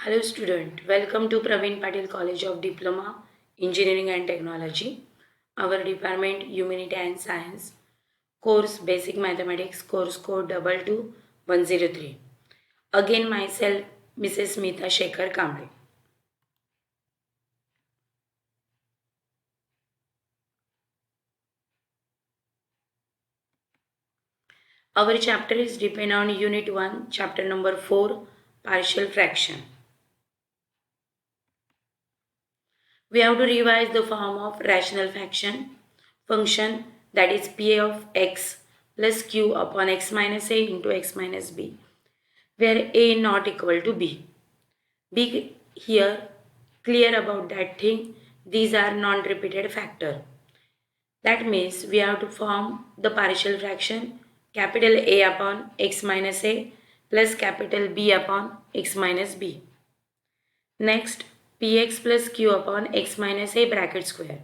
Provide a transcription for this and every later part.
Hello student, welcome to Praveen Patil College of Diploma, Engineering and Technology. Our department Humanity and Science, course Basic Mathematics, course code 22103. Again myself, Mrs. Smita Shekhar Kamble. Our chapter is depend on Unit 1, chapter number 4, partial fraction. We have to revise the form of rational function that is p of x plus q upon x minus a into x minus b, where a not equal to b. Be here clear about that thing. These are non-repeated factor. That means we have to form the partial fraction capital A upon x minus a plus capital B upon x minus b. Next, px plus q upon x minus a bracket square.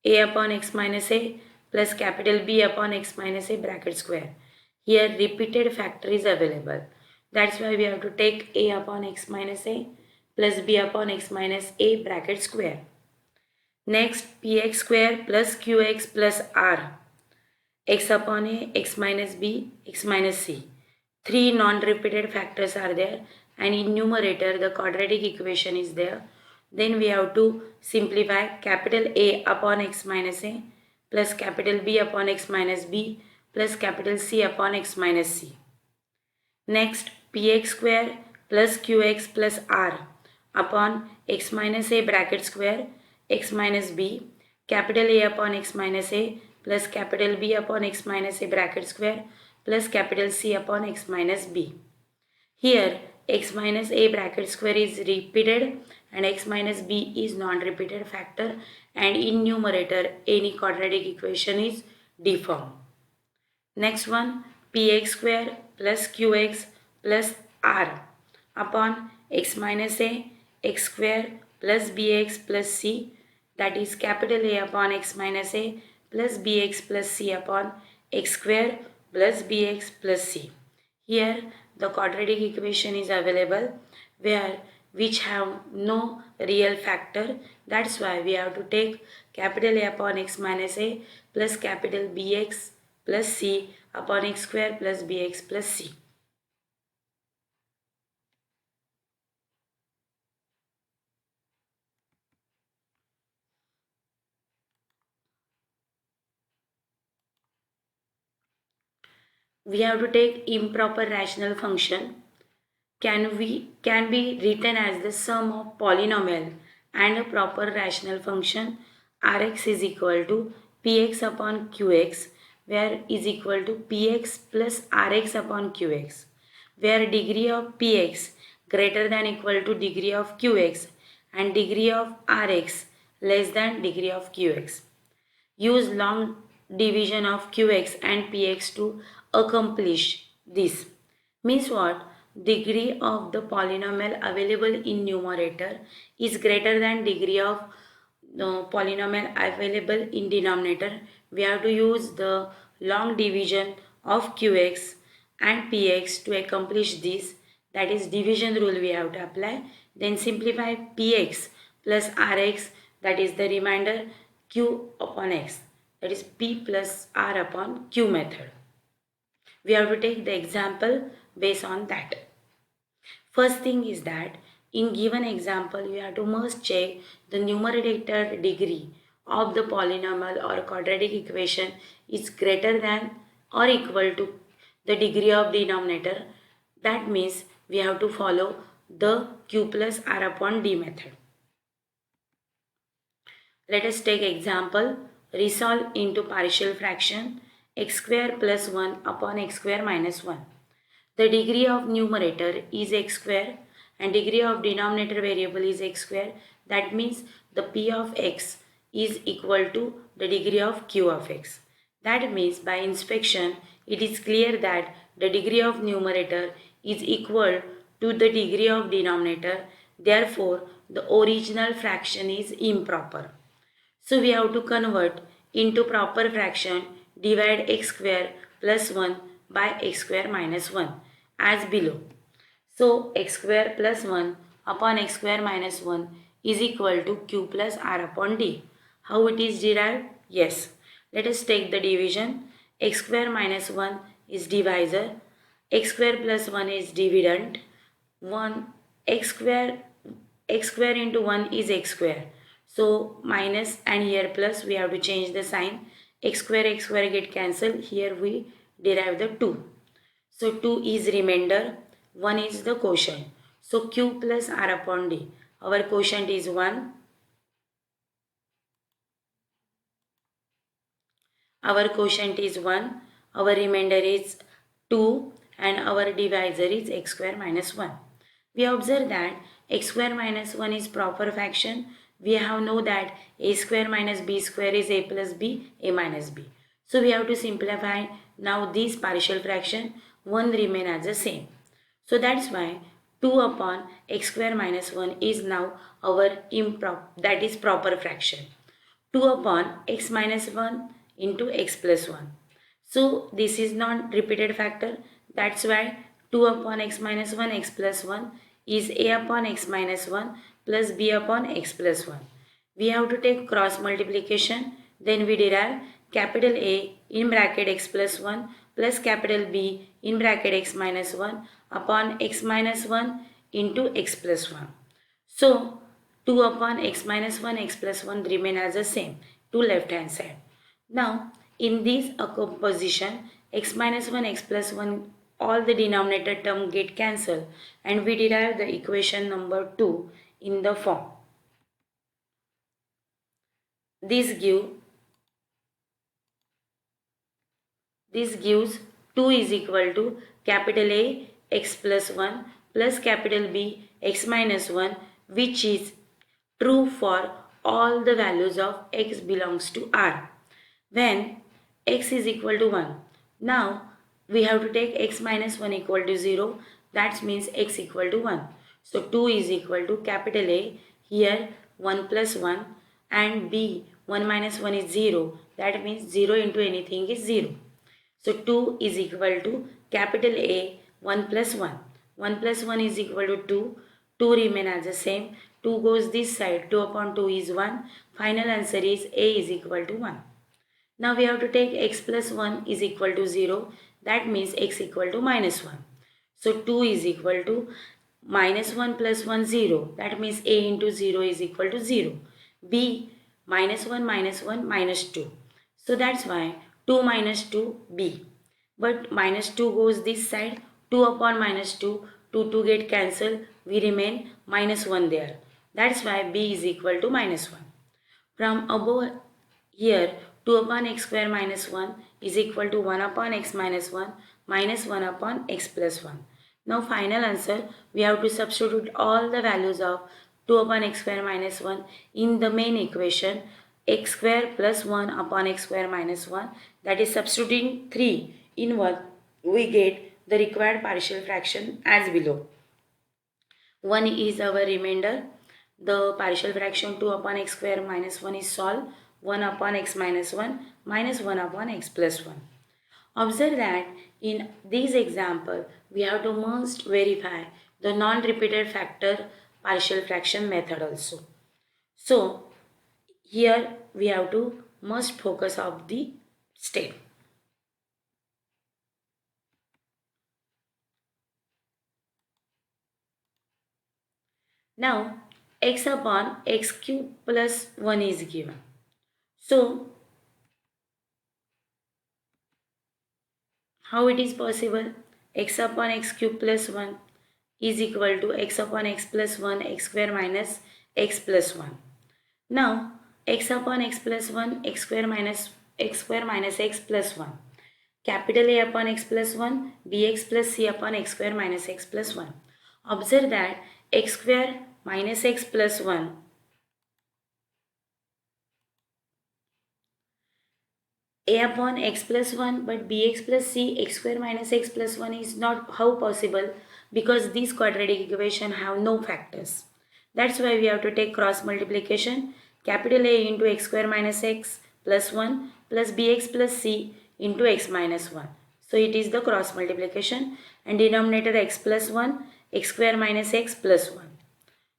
A upon x minus a plus capital B upon x minus a bracket square. Here repeated factor is available. That's why we have to take a upon x minus a plus b upon x minus a bracket square. Next, px square plus qx plus r, x upon a, x minus b, x minus c. Three non-repeated factors are there, and in numerator the quadratic equation is there. Then we have to simplify capital A upon x minus a plus capital B upon x minus b plus capital C upon x minus c. Next, px square plus qx plus r upon x minus a bracket square x minus b capital A upon x minus a plus capital B upon x minus a bracket square plus capital C upon x minus b. Here x minus a bracket square is repeated and x minus b is non-repeated factor, and in numerator any quadratic equation is deformed. Next one, px square plus qx plus r upon x minus a x square plus bx plus c, that is capital A upon x minus a plus bx plus c upon x square plus bx plus c. Here the quadratic equation is available where which have no real factor. That's why we have to take capital A upon x minus a plus capital bx plus c upon x square plus bx plus c. We have to take improper rational function can be written as the sum of polynomial and a proper rational function. Rx is equal to px upon qx, where is equal to px plus rx upon qx, where degree of px greater than equal to degree of qx and degree of rx less than degree of qx. Use long division of qx and px to accomplish this. Means what? Degree of the polynomial available in numerator is greater than degree of the polynomial available in denominator. We have to use the long division of qx and px to accomplish this. That is division rule we have to apply. Then simplify px plus rx, that is the remainder q upon x, that is p plus r upon q method. We have to take the example based on that. First thing is that in given example you have to must check the numerator degree of the polynomial or quadratic equation is greater than or equal to the degree of denominator. That means we have to follow the q plus r upon d method. Let us take example. Resolve into partial fraction x square plus 1 upon x square minus 1. The degree of numerator is x square and degree of denominator variable is x square. That means the p of x is equal to the degree of q of x. That means by inspection it is clear that the degree of numerator is equal to the degree of denominator. Therefore, the original fraction is improper. So we have to convert into proper fraction. Divide x square plus 1 by x square minus 1 as below. So x square plus 1 upon x square minus 1 is equal to q plus r upon d. How it is derived? Yes. Let us take the division. X square minus 1 is divisor. X square plus 1 is dividend. 1 x square into 1 is x square. So minus and here plus, we have to change the sign. X square get cancelled. Here we derive the 2. So 2 is remainder, 1 is the quotient. So q plus r upon d. Our quotient is 1. Our quotient is 1. Our remainder is 2. And our divisor is x square minus 1. We observe that x square minus 1 is proper fraction. We have know that a square minus b square is a plus b, a minus b. So we have to simplify now this partial fraction. 1 remain as the same. So that's why 2 upon x square minus 1 is now our proper fraction. 2 upon x minus 1 into x plus 1. So this is non-repeated factor. That's why 2 upon x minus 1 x plus 1 is a upon x minus 1 plus b upon x plus 1. We have to take cross multiplication. Then we derive capital A in bracket x plus 1 plus capital B in bracket x minus 1 upon x minus 1 into x plus 1. So 2 upon x minus 1 x plus 1 remain as the same to left hand side. Now in this composition, x minus 1 x plus 1, all the denominator term get cancelled and we derive the equation number 2 in the form. This gives 2 is equal to capital A x plus 1 plus capital B x minus 1, which is true for all the values of x belongs to R. When x is equal to 1, now we have to take x minus 1 equal to 0. That means x equal to 1. So 2 is equal to capital A, here 1 plus 1, and B 1 minus 1 is 0. That means 0 into anything is 0. So 2 is equal to capital A 1 plus 1. 1 plus 1 is equal to 2. 2 remain as the same. 2 goes this side. 2 upon 2 is 1. Final answer is A is equal to 1. Now we have to take x plus 1 is equal to 0. That means x equal to minus 1. So 2 is equal to minus 1 plus 1 0. That means A into 0 is equal to 0. B minus 1 minus 2. So that's why 2 minus 2 B. But minus 2 goes this side. 2 upon minus 2. 2 get cancelled. We remain minus 1 there. That's why B is equal to minus 1. From above here, 2 upon x square minus 1 is equal to 1 upon x minus 1 minus 1 upon x plus 1. Now final answer, we have to substitute all the values of 2 upon x square minus 1 in the main equation, x square plus 1 upon x square minus 1, that is substituting 3 in 1, we get the required partial fraction as below. 1 is our remainder. The partial fraction 2 upon x square minus 1 is solved. 1 upon x minus 1 minus 1 upon x plus 1. Observe that in this example, we have to must verify the non-repeated factor partial fraction method also. So, here we have to must focus of the step. Now, x upon x cube plus 1 is given. So, how it is possible? X upon x cube plus 1 is equal to x upon x plus 1 x square minus x plus 1. Now, x upon x plus 1 x square minus x plus 1. Capital A upon x plus 1 bx plus c upon x square minus x plus 1. Observe that x square minus x plus 1 a upon x plus 1, but bx plus c x square minus x plus 1 is not how possible, because these quadratic equation have no factors. That's why we have to take cross multiplication. Capital A into x square minus x plus 1 plus bx plus c into x minus 1. So it is the cross multiplication, and denominator x plus 1 x square minus x plus 1.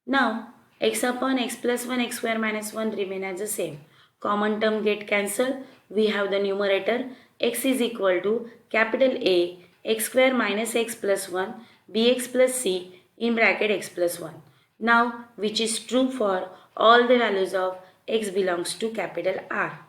Now x upon x plus 1 x square minus 1 remain as the same. Common term get cancelled. We have the numerator x is equal to capital A x square minus x plus 1 bx plus c in bracket x plus 1. Now which is true for all the values of x belongs to capital R.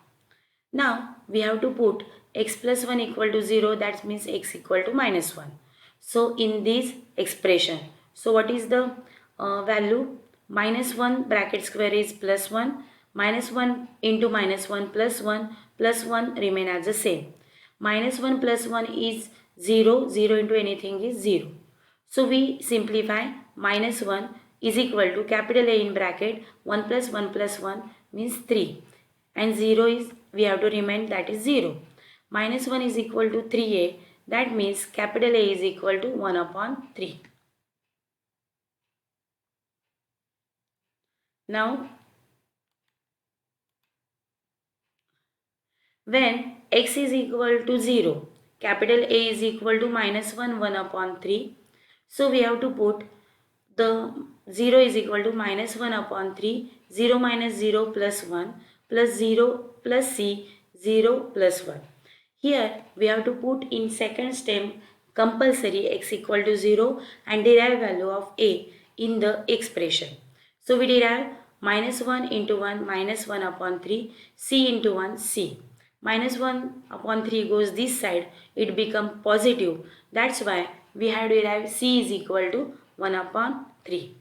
Now we have to put x plus 1 equal to 0, that means x equal to minus 1. So in this expression, so what is the value? Minus 1 bracket square is plus 1, minus 1 into minus 1 plus 1 remain as the same. Minus 1 plus 1 is 0, 0 into anything is 0. So we simplify minus 1 is equal to capital A in bracket 1 plus 1 means 3, and 0 is we have to remain, that is 0. Minus 1 is equal to 3a, that means capital A is equal to 1 upon 3. Now when x is equal to 0, capital A is equal to minus 1 upon 3. So we have to put the 0 is equal to minus 1 upon 3, 0 minus 0 plus 1 plus 0 plus c, 0 plus 1. Here we have to put in second step compulsory x equal to 0 and derive value of a in the expression. So we derive minus 1 into 1 minus 1 upon 3 c into 1 c. Minus 1 upon 3 goes this side, it becomes positive. That's why we have derived c is equal to 1 upon 3.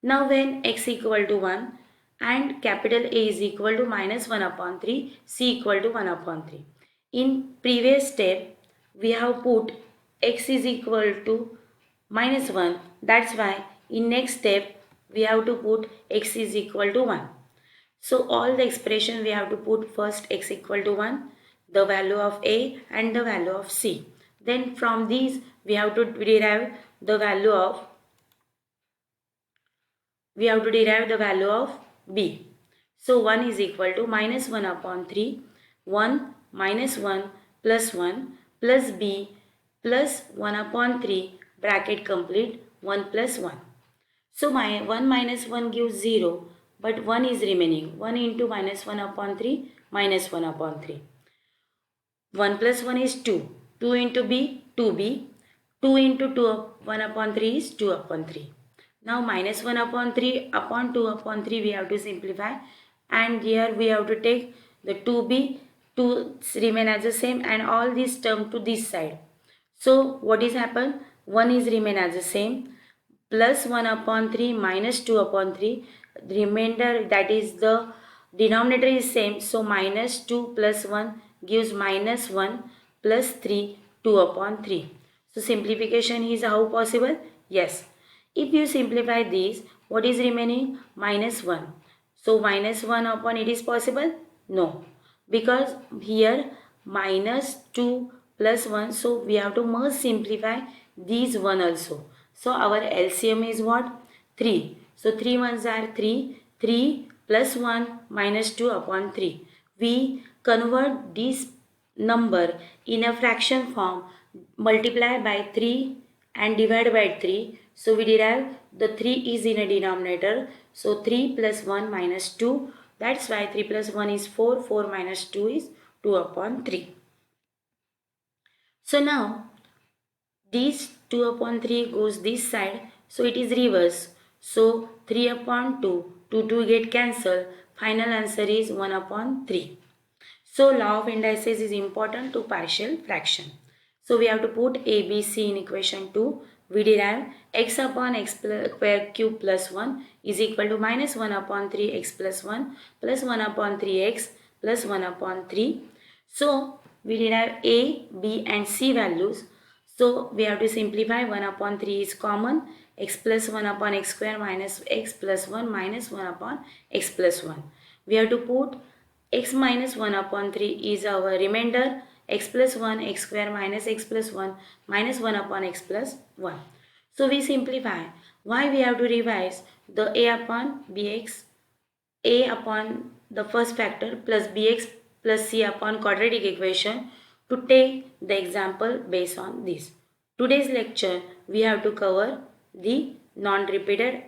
Now when x equal to 1 and capital A is equal to minus 1 upon 3, c equal to 1 upon 3. In previous step, we have put x is equal to minus 1. That's why in next step, we have to put x is equal to 1. So all the expression we have to put first x equal to 1, the value of a and the value of c. Then from these we have to derive the value of b. So 1 is equal to minus 1 upon 3, 1 minus 1 plus b plus 1 upon 3 bracket complete 1 plus 1. So my 1 minus 1 gives 0, but 1 is remaining. 1 into minus 1 upon 3 minus 1 upon 3. 1 plus 1 is 2. 2 into b, 2b. 2 into 1 upon 3 is 2 upon 3. Now minus 1 upon 3 upon 2 upon 3 we have to simplify, and here we have to take the 2b, 2 remain as the same, and all this term to this side. So what is happen? 1 is remain as the same, plus 1 upon 3 minus 2 upon 3, the remainder, that is the denominator is same, so minus 2 plus 1 gives minus 1 plus 3, 2 upon 3. So simplification is how possible? Yes. If you simplify this, what is remaining? Minus 1. So minus 1 upon it is possible? No. Because here minus 2 plus 1, so we have to merge simplify these 1 also. So our LCM is what? 3. So 3 ones are 3. 3 plus 1 minus 2 upon 3. We convert this number in a fraction form, multiply by 3 and divide by 3. So we derive the 3 is in a denominator. So 3 plus 1 minus 2. That's why 3 plus 1 is 4. 4 minus 2 is 2 upon 3. So now this 2 upon 3 goes this side. So it is reverse. So 3 upon 2. 2 get cancelled. Final answer is 1 upon 3. So law of indices is important to partial fraction. So we have to put a, b, c in equation 2. We derive x upon x square cube plus 1 is equal to minus 1 upon 3 x plus 1 plus 1 upon 3x plus 1 upon 3. So we derive a, b and c values. So we have to simplify. 1 upon 3 is common. X plus 1 upon x square minus x plus 1 minus 1 upon x plus 1. We have to put x minus 1 upon 3 is our remainder. X plus 1 x square minus x plus 1 minus 1 upon x plus 1. So we simplify. Why we have to revise the a upon bx, a upon the first factor plus bx plus c upon quadratic equation to take the example based on this. Today's lecture we have to cover the non-repeated